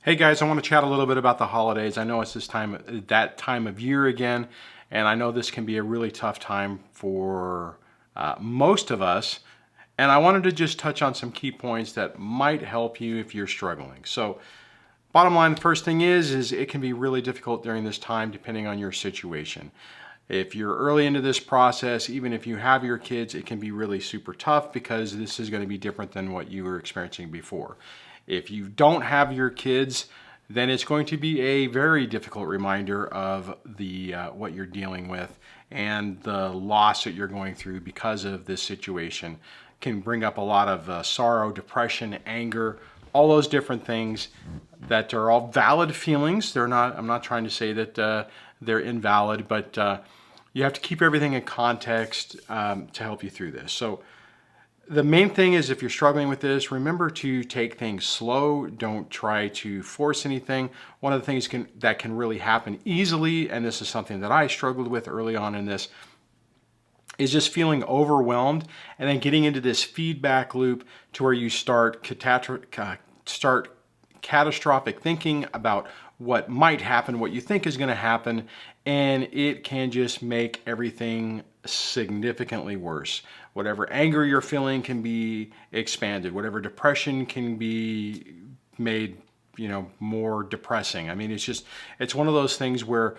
Hey guys, I want to chat a little bit about the holidays. I know it's that time of year again, and I know this can be a really tough time for most of us. And I wanted to just touch on some key points that might help you if you're struggling. So, bottom line, the first thing is it can be really difficult during this time depending on your situation. If you're early into this process, even if you have your kids, it can be really super tough because this is going to be different than what you were experiencing before. If you don't have your kids, then it's going to be a very difficult reminder of the what you're dealing with, and the loss that you're going through because of this situation can bring up a lot of sorrow, depression, anger, all those different things that are all valid feelings. They're not. I'm not trying to say that they're invalid, but you have to keep everything in context to help you through this. So the main thing is, if you're struggling with this, remember to take things slow. Don't try to force anything. One of the things that can really happen easily, and this is something that I struggled with early on in this, is just feeling overwhelmed and then getting into this feedback loop to where you start catastrophic thinking about what might happen, what you think is going to happen, and it can just make everything significantly worse. Whatever anger you're feeling can be expanded. Whatever depression can be made, more depressing. I mean, it's one of those things where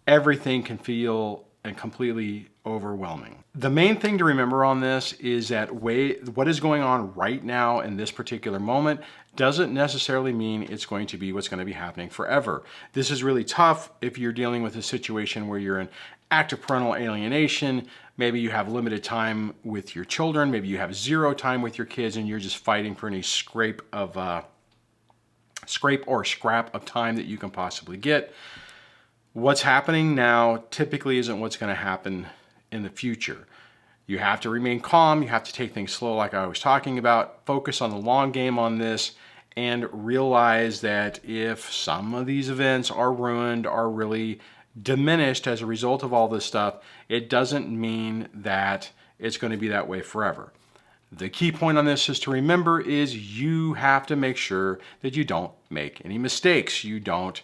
everything can feel and completely overwhelming. The main thing to remember on this is that what is going on right now in this particular moment doesn't necessarily mean it's going to be what's going to be happening forever. This is really tough if you're dealing with a situation where you're in active parental alienation. Maybe you have limited time with your children. Maybe you have zero time with your kids, and you're just fighting for any scrape or scrap of time that you can possibly get. What's happening now typically isn't what's going to happen in the future. You have to remain calm. You have to take things slow, like I was talking about. Focus on the long game on this, and realize that if some of these events are ruined, are really diminished as a result of all this stuff, it doesn't mean that it's going to be that way forever. The key point on this is to remember is you have to make sure that you don't make any mistakes. You don't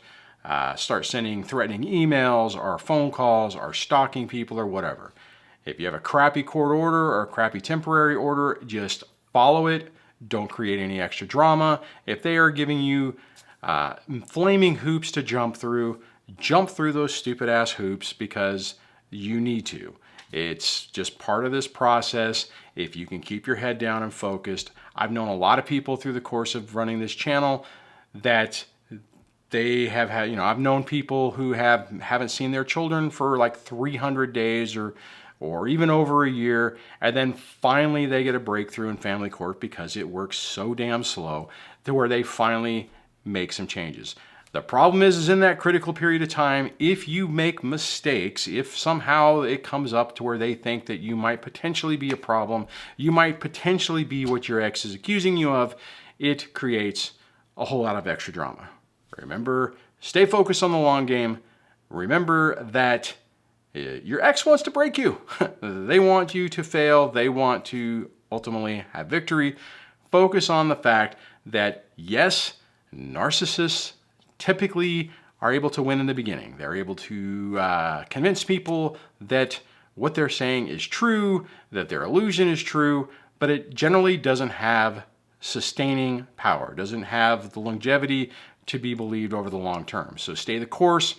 start sending threatening emails or phone calls or stalking people or whatever. If you have a crappy court order or a crappy temporary order, just follow it. Don't create any extra drama. If they are giving you flaming hoops to jump through those stupid ass hoops because you need to. It's just part of this process. If you can keep your head down and focused. I've known a lot of people through the course of running this channel that they have had, I've known people who haven't seen their children for like 300 days or even over a year, and then finally they get a breakthrough in family court because it works so damn slow to where they finally make some changes. The problem is in that critical period of time, if you make mistakes, if somehow it comes up to where they think that you might potentially be a problem, you might potentially be what your ex is accusing you of, it creates a whole lot of extra drama. Remember, stay focused on the long game. Remember that your ex wants to break you. They want you to fail. They want to ultimately have victory. Focus on the fact that, yes, narcissists typically are able to win in the beginning. They're able to convince people that what they're saying is true, that their illusion is true, but it generally doesn't have sustaining power, doesn't have the longevity to be believed over the long term. So stay the course,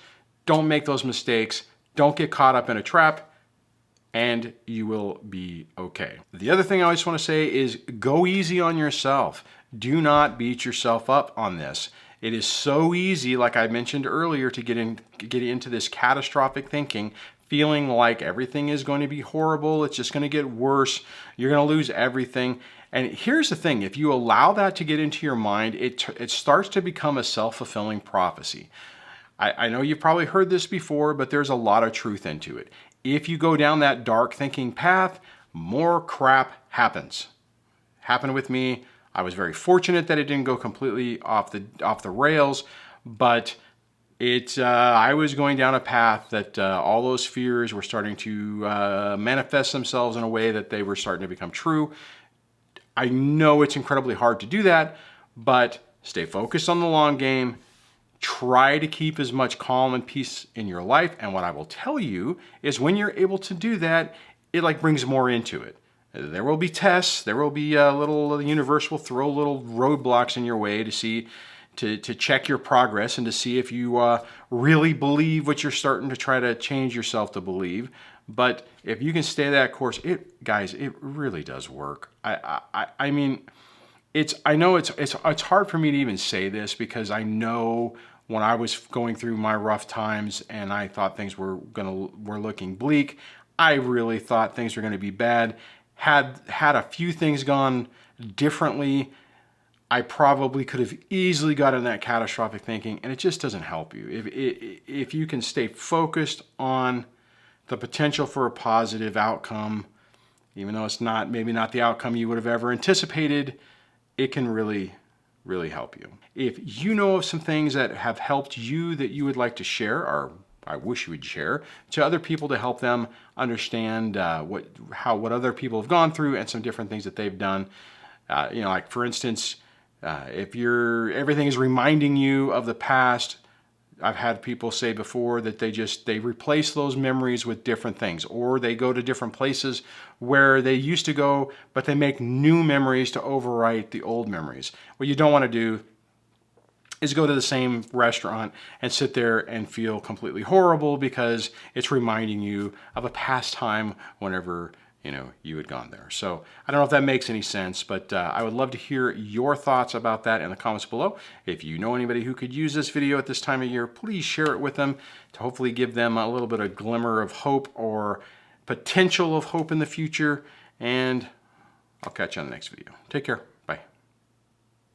don't make those mistakes, don't get caught up in a trap, and you will be okay. The other thing I just want to say is go easy on yourself. Do not beat yourself up on this. It is so easy, like I mentioned earlier, to get into this catastrophic thinking, feeling like everything is going to be horrible, it's just going to get worse, you're going to lose everything. And here's the thing, if you allow that to get into your mind, it starts to become a self-fulfilling prophecy. I know you've probably heard this before, but there's a lot of truth into it. If you go down that dark thinking path, more crap happens. Happened with me. I was very fortunate that it didn't go completely off the rails, but I was going down a path that all those fears were starting to manifest themselves in a way that they were starting to become true. I know it's incredibly hard to do that, but stay focused on the long game. Try to keep as much calm and peace in your life. And what I will tell you is when you're able to do that, it like brings more into it. There will be tests. There will be the universe will throw little roadblocks in your way to see, to check your progress and to see if you really believe what you're starting to try to change yourself to believe. But if you can stay that course, guys, it really does work. I mean, I know it's hard for me to even say this because I know when I was going through my rough times and I thought things were looking bleak, I really thought things were going to be bad. Had a few things gone differently, I probably could have easily gotten that catastrophic thinking, and it just doesn't help you. If you can stay focused on the potential for a positive outcome, even though it's maybe not the outcome you would have ever anticipated, it can really, really help you. If you know of some things that have helped you that you would like to share, or I wish you would share, to other people to help them understand what other people have gone through and some different things that they've done. Like for instance, if everything is reminding you of the past, I've had people say before that they replace those memories with different things, or they go to different places where they used to go, but they make new memories to overwrite the old memories. What you don't want to do is go to the same restaurant and sit there and feel completely horrible because it's reminding you of a past time whenever you had gone there. So I don't know if that makes any sense, but I would love to hear your thoughts about that in the comments below. If you know anybody who could use this video at this time of year, please share it with them to hopefully give them a little bit of glimmer of hope or potential of hope in the future. And I'll catch you on the next video. Take care.